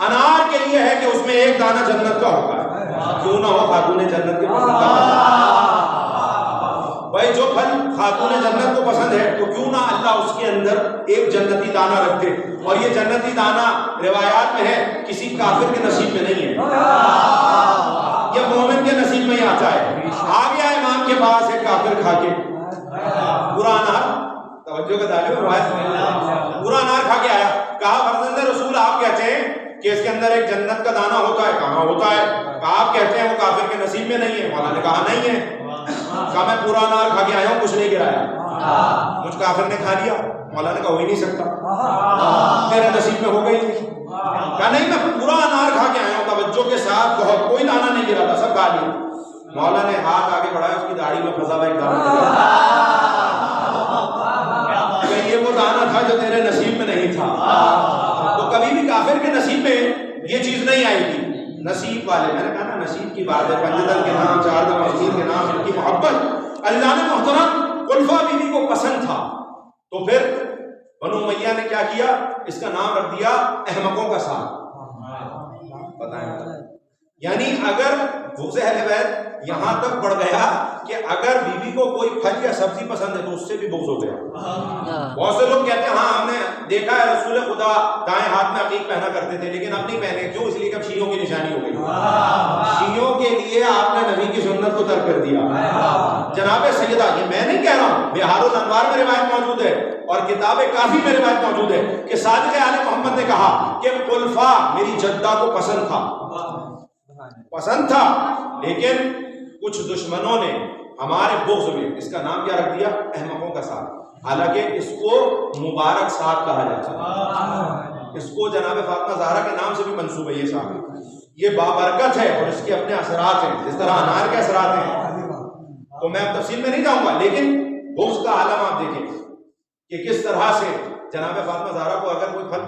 انار کے لیے ہے کہ اس میں ایک دانہ جنت کا ہوتا ہے, کیوں نہ ہو خاتون جنت کے پسند کا. بھائی جو پھل خاتون جنت کو پسند ہے تو کیوں نہ اللہ اس کے اندر ایک جنتی دانہ رکھ دے. اور یہ جنتی دانہ روایات میں ہے کسی کافر کے نصیب میں نہیں ہے, یہ مومن کے نصیب میں ہی آتا ہے. آ گیا امام کے پاس ایک کافر کھا کے پورا انار, توجہ کا طالب روایت, پورا انار کھا کے آیا, کہا فرزند رسول آپ کہتے ہیں کہ اس کے اندر ایک جنت کا دانہ ہوتا ہے, کہاں ہوتا ہے؟ کہا آپ کہتے ہیں وہ کافر کے نصیب میں نہیں ہے. مولا نے کہا نہیں ہے. کہا میں پورا انار کھا کے آیا ہوں, کچھ نہیں گرایا, مجھ کافر نے کھا لیا. مولا نے کہا ہو ہی نہیں سکتا, تیرے نصیب میں ہو گئی نہیں. کہا نہیں میں پورا انار کھا کے آیا ہوں, توجہ کے ساتھ, بہت, کوئی دانہ نہیں گرا تھا, سب کھا لیا. مولا نے ہاتھ آگے بڑھایا, اس کی داڑھی میں پھنسا ہوا ایک دانہ, یہ وہ دانہ تھا جو تیرے نصیب میں نہیں تھا. تو کبھی بھی کافر کے نصیب میں یہ چیز نہیں آئے گی. نصیب والے, میں نے کہا نا نصیب کی بات ہے, پنجتن کے نام, چار دم مسجد کے نام, ان کی محبت. عزیزان محترم, کلفہ بیوی کو پسند تھا تو پھر بنو امیہ نے کیا کیا, اس کا نام رکھ دیا احمقوں کا ساتھ. یعنی اگر بغض اہل بیت یہاں تک بڑھ گیا کہ اگر بیوی کو کوئی پھل یا سبزی پسند ہے تو اس سے بھی بغض ہو گیا. بہت سے لوگ کہتے ہیں ہاں ہم نے دیکھا ہے رسول خدا دائیں ہاتھ میں عقیق پہنا کرتے تھے لیکن اب نہیں پہنے. کیوں؟ اس لیے کہ اب شیعوں کی نشانی ہو گئی. شیعوں کے لیے آپ نے نبی کی سنت کو ترک کر دیا. جناب سیدہ, یہ میں نہیں کہہ رہا ہوں, بہار الانوار میں روایت موجود ہے اور کتاب کافی میں روایت موجود ہے کہ صادق آل محمد نے کہا کہ کلفہ میری جدہ کو پسند تھا لیکن کچھ دشمنوں نے ہمارے بغض میں اس کا نام کیا رکھ دیا, احمقوں کا ساتھ. حالانکہ اس کو مبارک ساتھ کہا جاتا ہے, اس کو جناب فاطمہ زہرا کے نام سے بھی منسوب ہے. یہ ساتھ یہ بابرکت ہے اور اس کے اپنے اثرات ہیں, جس طرح انار کے اثرات ہیں. تو میں اب تفصیل میں نہیں جاؤں گا, لیکن بغض کا عالم آپ دیکھیں کہ کس طرح سے جناب فاطمہ زہرا کو اگر کوئی پھل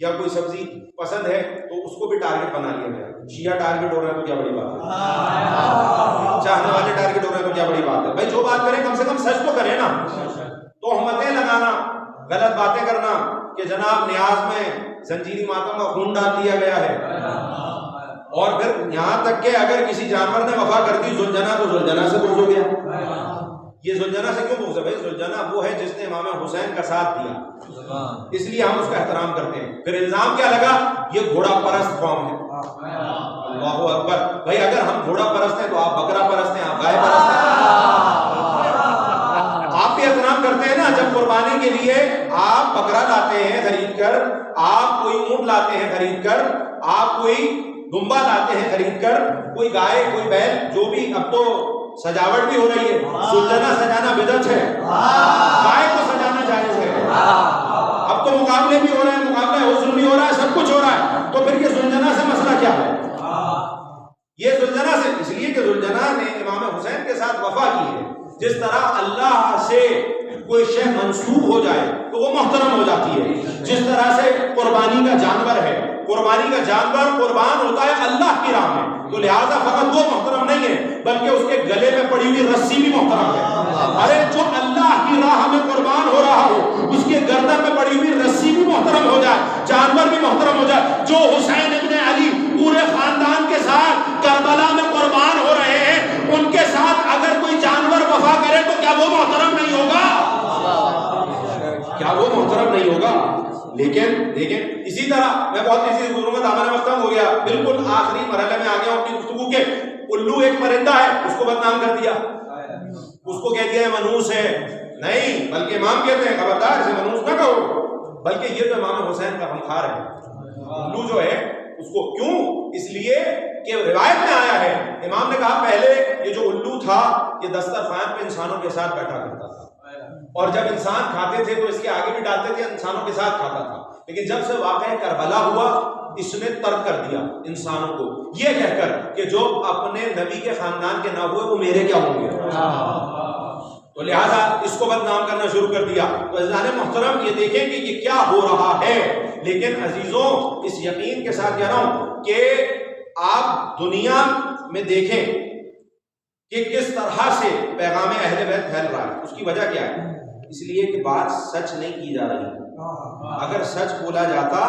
یا کوئی سبزی پسند ہے تو اس کو بھی ٹارگٹ بنا لیا گیا. شیعہ ٹارگٹ ہو رہا ہے تو کیا بڑی بات ہے, چاہنے والے ٹارگٹ ہو رہے ہیں تو کیا بڑی بات ہے. بھائی جو بات کریں کم سے کم سچ تو کریں نا. تہمتیں لگانا, غلط باتیں کرنا کہ جناب نیاز میں زنجیری ماتم کا خون ڈال دیا گیا ہے, اور پھر یہاں تک کہ اگر کسی جانور نے وفا کر دی زلجنا تو زلجنا سے بغض ہو گیا. یہ ذوالجناح سے کیوں بغض ہے؟ بھائی ذوالجناح وہ ہے جس نے امام حسین کا ساتھ دیا، اس لیے ہم اس کا احترام کرتے ہیں۔ پھر الزام کیا لگا؟ یہ گھوڑا پرست قوم ہے۔ اللہ اکبر! بھائی اگر ہم گھوڑا پرست ہیں تو آپ بکرا پرست ہیں، آپ گائے پرست ہیں۔ آپ بھی احترام کرتے ہیں نا، جب قربانی کے لیے آپ بکرا لاتے ہیں خرید کر، آپ کوئی اونٹ لاتے ہیں خرید کر، آپ کوئی دمبا لاتے ہیں خرید کر، کوئی گائے کوئی بیل، جو بھی، اب تو سجاوٹ بھی ہو رہی ہے، ذوالجناح سجانا بدعت ہے، گائے کو سجانا جائز ہے، اب تو مقابلے بھی ہو رہے ہیں، مقابلہ حسن بھی ہو رہا ہے، سب کچھ ہو رہا ہے، تو پھر یہ ذوالجناح سے مسئلہ کیا ہے؟ یہ ذوالجناح سے اس لیے کہ ذوالجناح نے امام حسین کے ساتھ وفا کی ہے۔ جس طرح اللہ سے کوئی شے منسوب ہو جائے تو وہ محترم ہو جاتی ہے، جس طرح سے قربانی کا جانور ہے، قربانی کا جانور قربان ہوتا ہے اللہ کی راہ میں، تو لہٰذا فقط وہ محترم نہیں ہے بلکہ اس کے گلے میں پڑی ہوئی رسی بھی محترم ہے۔ ارے جو اللہ کی راہ میں قربان ہو رہا ہو اس کے گردن میں پڑی ہوئی رسی بھی محترم ہو جائے، جانور بھی محترم ہو جائے۔ جو حسین ابن علی پورے خاندان کے ساتھ کربلا میں قربان ہو رہے ہیں، ان کے ساتھ اگر کوئی جانور وفا کرے تو کیا وہ محترم نہیں ہوگا؟ کیا وہ محترم نہیں ہوگا؟ لیکن اسی طرح میں بہت تیزی سے گزروں گا، دامن وقت ہو گیا، بالکل آخری مرحلے میں آ گیا اپنی گفتگو کے۔ الو ایک پرندہ ہے، اس کو بدنام کر دیا، اس کو کہہ دیا ہے منحوس ہے، نہیں بلکہ امام کہتے ہیں خبردار اسے منحوس نہ کہو، بلکہ یہ تو امام حسین کا غمخوار ہے۔ الو جو ہے اس کو کیوں؟ اس لیے کہ روایت میں آیا ہے، امام نے کہا پہلے یہ جو الو تھا یہ دسترخوان پہ انسانوں کے ساتھ بیٹھا کرتا تھا، اور جب انسان کھاتے تھے تو اس کے آگے بھی ڈالتے تھے، انسانوں کے ساتھ کھاتا تھا، لیکن جب سے واقعہ کربلا ہوا اس نے ترک کر دیا انسانوں کو، یہ کہہ کر کہ جو اپنے نبی کے خاندان کے نہ ہوئے وہ میرے کیا ہوں گے، تو لہذا اس کو بدنام کرنا شروع کر دیا۔ تو عزیزان محترم یہ دیکھیں کہ یہ کیا ہو رہا ہے، لیکن عزیزوں اس یقین کے ساتھ کہہ رہا ہوں کہ آپ دنیا میں دیکھیں کہ کس طرح سے پیغام اہل بیت پھیل رہا ہے، اس کی وجہ کیا ہے؟ اس لیے کہ بات سچ نہیں کی جا رہی، اگر سچ بولا جاتا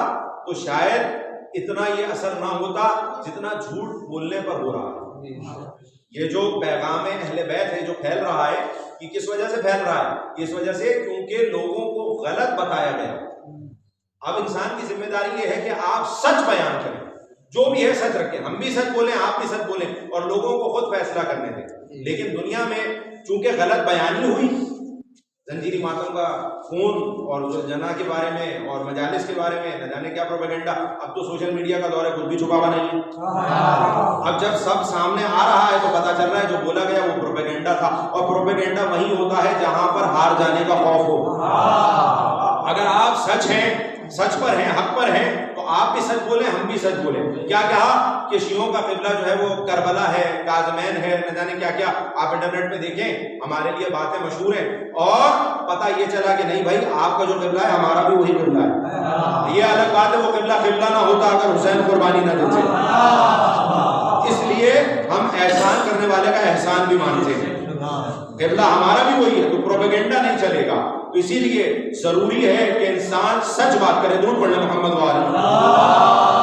تو شاید اتنا یہ اثر نہ ہوتا جتنا جھوٹ بولنے پر ہو رہا ہے۔ یہ جو پیغام اہل بیت ہے جو پھیل رہا ہے، یہ کس وجہ سے پھیل رہا ہے؟ اس وجہ سے کیونکہ لوگوں کو غلط بتایا گیا۔ اب انسان کی ذمہ داری یہ ہے کہ آپ سچ بیان کریں، جو بھی ہے سچ رکھیں، ہم بھی سچ بولیں، آپ بھی سچ بولیں، اور لوگوں کو خود فیصلہ کرنے دیں۔ لیکن دنیا میں چونکہ غلط بیانی ہوئی، زنجیری ماتم کا خون اور ذوالجناح کے بارے میں اور مجالس کے بارے میں نہ جانے کیا پروپیگنڈا، اب تو سوشل میڈیا کا دور ہے، کچھ بھی چھپاوا نہیں ہے۔ اب جب سب سامنے آ رہا ہے تو پتا چل رہا ہے جو بولا گیا وہ پروپیگنڈا تھا، اور پروپیگنڈا وہی ہوتا ہے جہاں پر ہار جانے کا خوف ہو۔ اگر آپ سچ ہیں، سچ پر ہیں، حق پر ہیں، تو آپ بھی سچ بولیں، ہم بھی سچ بولیں۔ کیا کہا کہ شیعوں کا قبلہ جو ہے وہ کربلا ہے، کاظمین ہے، نہ جانے کیا کیا، آپ انٹرنیٹ پہ دیکھیں، ہمارے لیے باتیں مشہور ہیں، اور پتہ یہ چلا کہ نہیں بھائی آپ کا جو قبلہ ہے ہمارا بھی وہی قبلہ ہے۔ یہ الگ بات ہے وہ قبلہ نہ ہوتا اگر حسین قربانی نہ دیتے، اس لیے ہم احسان کرنے والے کا احسان بھی مانتے ہیں، قبلہ ہمارا بھی وہی ہے، تو پروپیگنڈا نہیں چلے گا۔ تو اسی لیے ضروری ہے کہ انسان سچ بات کرے۔ درود پڑھیں محمد وآلہ۔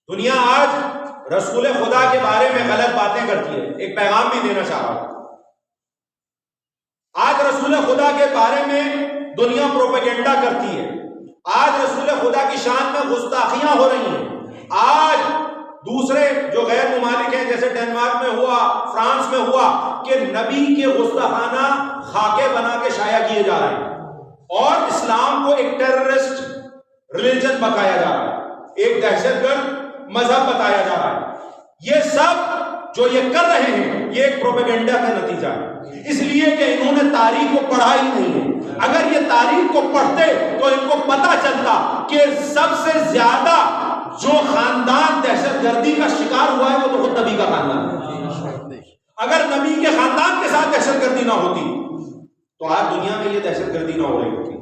دنیا آج رسول خدا کے بارے میں غلط باتیں کرتی ہے، ایک پیغام بھی دینا چاہ رہا ہوں۔ آج رسول خدا کے بارے میں دنیا پروپیگنڈا کرتی ہے، آج رسول خدا کی شان میں گستاخیاں ہو رہی ہیں۔ آج دوسرے جو غیر ممالک ہیں جیسے ڈنمارک میں ہوا، فرانس میں ہوا، کہ نبی کے گستاخانہ خاکے بنا کے شائع کیے جا رہے ہیں، اور اسلام کو ایک ٹیررسٹ ریلیجن بتایا جا رہا ہے، ایک دہشت گرد مذہب بتایا جا رہا ہے۔ یہ سب جو یہ کر رہے ہیں یہ ایک پروپیگنڈا کا نتیجہ ہے، اس لیے کہ انہوں نے تاریخ کو پڑھا ہی نہیں ہے۔ اگر یہ تاریخ کو پڑھتے تو ان کو پتا چلتا کہ سب سے زیادہ جو خاندان دہشت گردی کا شکار ہوا ہے وہ تو خود نبی کا خاندان ہے۔ اگر نبی کے خاندان کے ساتھ دہشت گردی نہ ہوتی تو آج دنیا میں یہ دہشت گردی نہ ہو رہی ہوتی.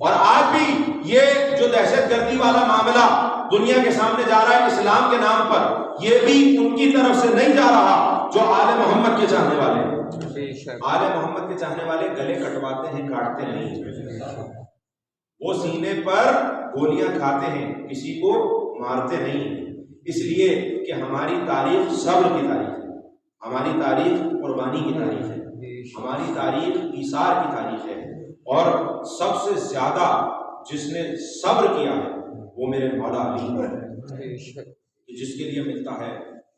اور آج بھی یہ جو دہشت گردی والا معاملہ دنیا کے سامنے جا رہا ہے اسلام کے نام پر, یہ بھی ان کی طرف سے نہیں جا رہا جو آل محمد کے چاہنے والے ہیں. آل محمد کے چاہنے والے گلے کٹواتے ہیں, کاٹتے نہیں. وہ سینے پر گولیاں کھاتے ہیں, کسی کو مارتے نہیں. اس لیے کہ ہماری تاریخ صبر کی تاریخ ہے, ہماری تاریخ قربانی کی تاریخ ہے, ہماری تاریخ ایثار کی تاریخ ہے. اور سب سے زیادہ جس نے صبر کیا ہے وہ میرے مولا علی ہے, جس کے لیے ملتا ہے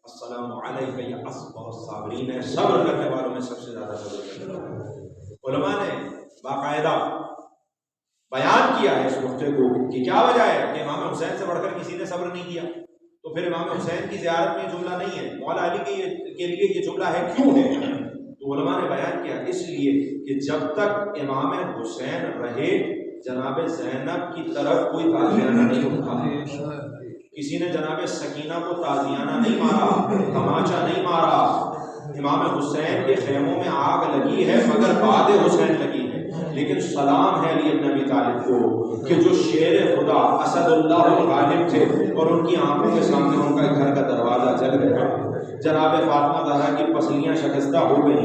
السلام علیکم یا اصبح الصابرین ہے. صبر کرنے والوں میں سب سے زیادہ صبر کرنے والا. علماء نے باقاعدہ بیان کیا ہے اس نقطے کو کہ کیا وجہ ہے کہ امام حسین سے بڑھ کر کسی نے صبر نہیں کیا. تو پھر امام حسین کی زیارت میں یہ جملہ نہیں ہے, مولا علی کے لیے یہ جملہ ہے, کیوں ہے؟ تو علماء نے بیان کیا اس لیے کہ جب تک امام حسین رہے جناب زینب کی طرف کوئی تازیانہ نہیں اٹھا. کسی نے جناب سکینہ کو تازیانہ نہیں مارا, تماچا نہیں مارا. امام حسین کے خیموں میں آگ لگی ہے مگر بعد حسین لگی ہے. لیکن سلام ہے علی ابن ابی طالب کو کہ جو شیر خدا اسد اللہ الغالب تھے اور ان کی آنکھوں کے سامنے ان کا گھر کا دروازہ جل گیا. جناب فاطمہ زہرا کی پسلیاں شکستہ ہو گئی,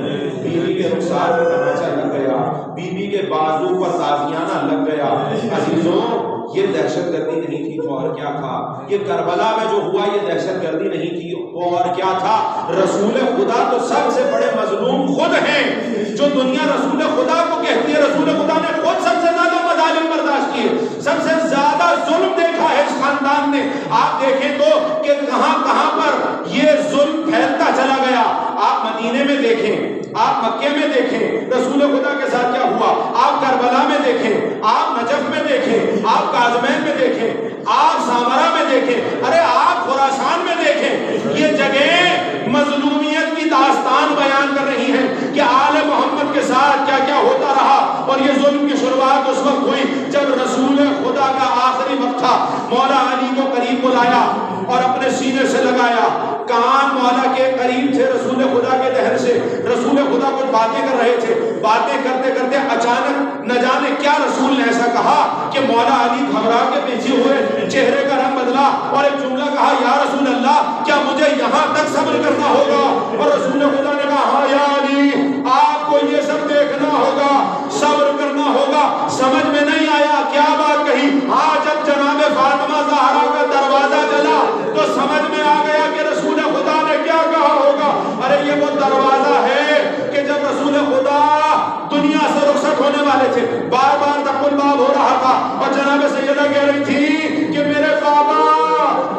بیوی کے رخسار میں تماچا لگ گیا, بیوی کے بازو پر تازیانہ لگ گیا. عزیزوں یہ دہشت گردی نہیں تھی تو اور کیا تھا؟ یہ کربلا میں جو ہوا یہ دہشت گردی نہیں تھی تو اور کیا تھا؟ رسول خدا تو سب سے بڑے مظلوم خود ہیں. جو دنیا رسول خدا کو کہتی ہے, رسول خدا نے خود سب سے زیادہ مظالم برداشت کیے, سب سے زیادہ ظلم دیکھا ہے اس خاندان نے. آپ دیکھیں تو کہ کہاں کہاں پر یہ ظلم پھیلتا چلا گیا. آپ مدینے میں دیکھیں, آپ مکے میں دیکھیں رسول خدا کے ساتھ کیا ہوا, آپ کربلا میں دیکھیں, آپ نجف میں دیکھیں, آپ کاظمین میں دیکھیں, آپ سامرا میں دیکھیں, ارے آپ خراسان میں دیکھیں. یہ جگہیں مظلومیت کی داستان بیان کر رہی ہیں کہ آل محمد کے ساتھ کیا کیا ہوتا رہا. اور یہ ظلم کی شروعات اس وقت ہوئی جب رسول خدا کا آخری وقت تھا. مولا علی کو قریب بلایا اور اپنے سینے سے لگایا, کان مولا کے قریب تھے رسول خدا کے دہن سے. رسول خدا کچھ باتیں کر رہے تھے, باتیں کرتے کرتے اچانک نہ جانے کیا رسول نے ایسا کہا کہ مولا علی گھبرا کے پیچھے ہوئے, چہرے کا رنگ بدلا اور ایک جملہ کہا, یا رسول اللہ کیا مجھے یہاں تک صبر کرنا ہوگا؟ اور رسول خدا نے کہا, ہاں یا علی آپ کو یہ سب دیکھنا ہوگا, صبر کرنا ہوگا. سمجھ میں نہیں آیا کیا بات کہی؟ ہاں جب جناب فاطمہ زہرا کا دروازہ جلا تو سمجھ میں آ گیا کہ رسول خدا نے کیا کہا ہوگا. ارے یہ وہ دروازہ ہے کہ جب رسول خدا دنیا سے رخصت ہونے والے تھے, بار بار تقل باب ہو رہا تھا اور جناب سیدہ کہہ رہی تھی کہ میرے بابا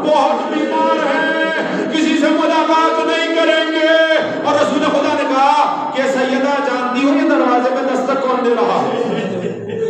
بہت بیمار ہیں, کسی سے ملاقات نہیں کریں گے. اور رسول خدا نے کہا کہ سیدہ جانتی ہو یہ دروازے پہ دستک کون دے رہا ہے؟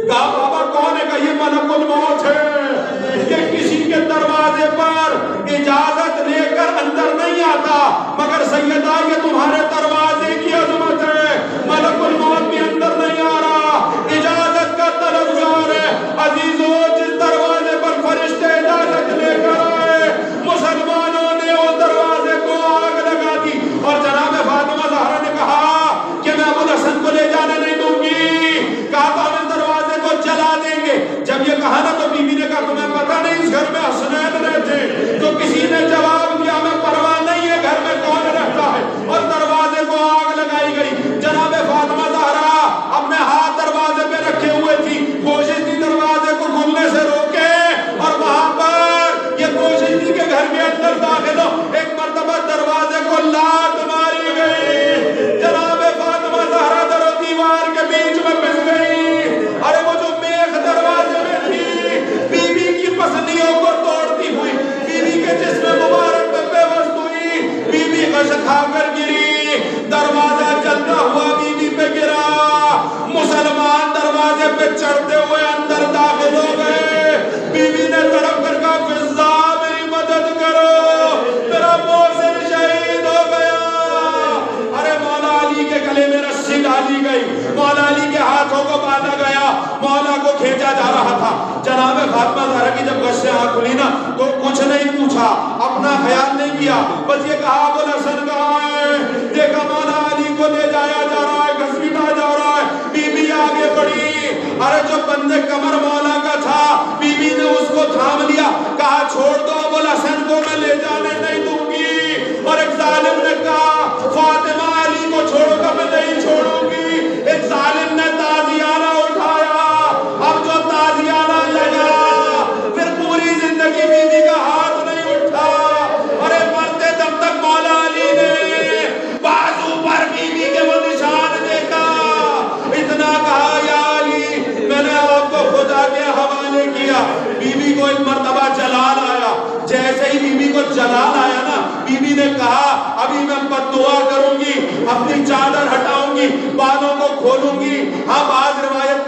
کہا بابا کون ہے؟ کہا یہ ملک الموت ہے, کہ کسی کے دروازے پر اجازت لے کر اندر نہیں آتا, مگر سیدہ یہ تمہارے دروازے کی عظمت ہے. ملک الموت بھی اندر نہیں آ رہا, اجازت کا طلبگار ہے. عزیزوں جس دروازے پر فرشتے اجازت لے کر آئے مسلمانوں نے اس دروازے کو آگ لگا دی. اور جناب فاطمہ زہرا نے کہا کہ میں ابو الحسن کو لے جانے نہیں دوں گی. کہا تو ہم اس دروازے کو جلا دیں گے. جب یہ کہا نا تو بی بی نے کہا تمہیں پتہ نہیں اس گھر میں حسنین رہتے؟ تو کسی نے جواب دیا میں پرواہ نہیں ہے گھر میں کون رہتا ہے. اور دروازے کو آگ لگائی گئی. جناب فاطمہ زہرا اپنے ہاتھ دروازے پہ رکھے ہوئے تھی, کوشش تھی دروازے کو کھلنے سے روکے, اور وہاں پر یہ کوشش تھی کہ گھر کے اندر داخل ہو. ایک مرتبہ دروازے کو لات ماری گئی, جناب فاطمہ زہرا در و دیوار کے بیچ میں پھنس گئی. ارے وہ جو میخ دروازے میں تھی بی بی کی پسلیوں کو توڑتی ہوئی بی بی کے جسم مبارک میں پیوست ہوئی, بی بی غش کھا کر گری, دروازہ چلتا ہوا بی بی پہ گرا. مسلمان دروازے پہ چڑھتے ہوئے اندر داخل ہو گئے. بی بی نے تڑپ کر کہا فضا میری مدد کرو, میرا محسن شہید ہو گیا. ارے مولا علی کے گلے میں رسی ڈالی گئی, مولا علی کے ہاتھوں کو باندھا گیا, مولا کو کھینچا جا رہا تھا. جناب فاطمہ زہرا کی جب غش سے آنکھ کھلی نا تو کچھ نہیں پوچھا, اپنا خیال نہیں کیا, بس یہ کہا ابو الحسن کہاں ہے؟ دیکھا مولا علی کو لے جایا جا رہا ہے, گھسیٹا جا رہا ہے. بی بی ارے جو بندے کمر مولا کا تھا بی بی نے اس کو تھام لیا, کہا چھوڑ دو, بولا حسن کو میں لے جانے نہیں دوں گی. اور ایک ظالم نے کہا فاطمہ علی کو چھوڑو گا, میں نہیں چھوڑوں گی. ایک ظالم نے تازیانہ اٹھایا, اب جو تازیانہ لگا پھر پوری زندگی بیوی کا ہاتھ نہیں اٹھا. ارے مرتے دم تک مولا علی نے بازو پر بیوی کے وہ نشان دیکھا, اتنا کہا یا علی میں نے آپ کو خدا کے حوالے کیا. بیوی کو ایک مرتبہ جلال آیا, جیسے ہی بیوی کو جلال آیا نا, بیوی نے کہا ابھی میں بد دعا کروں گی, اپنی چادر ہٹاؤں گی, بالوں کو کھولوں گی. ہاں بعض روایات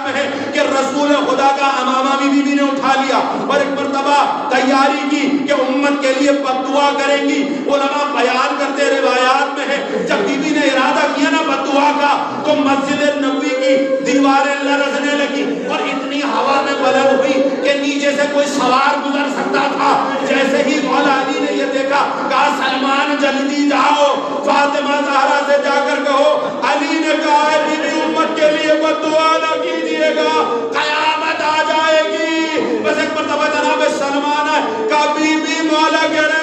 میں ہے کہ رسول خدا کا امامہ بھی بیوی نے اٹھا لیا اور ایک مرتبہ تیاری کی کہ امت کے لیے بد دعا کریں گی. علماء بیان کرتے روایات میں ہے جب بیوی نے ارادہ کیا نا بد دعا کا تو مسجد نبوی کی دیواریں لرزنے لگی اور اتنی ہوا میں بلند ہوئی کہ نیچے سے کوئی سوار گزر سکتا تھا. جیسے ہی مولا علی نے یہ دیکھا, کہا سلمان جلدی جاؤ فاطمہ زہرا سے جا کر کہو. علی نے کہا ہے بی بی امت کے لیے بد دعا نہ کیجیے گا, قیامت آ جائے گی. بس ایک مرتبہ جناب سلمان ہے, کہا بی بی مولا کہہ رہے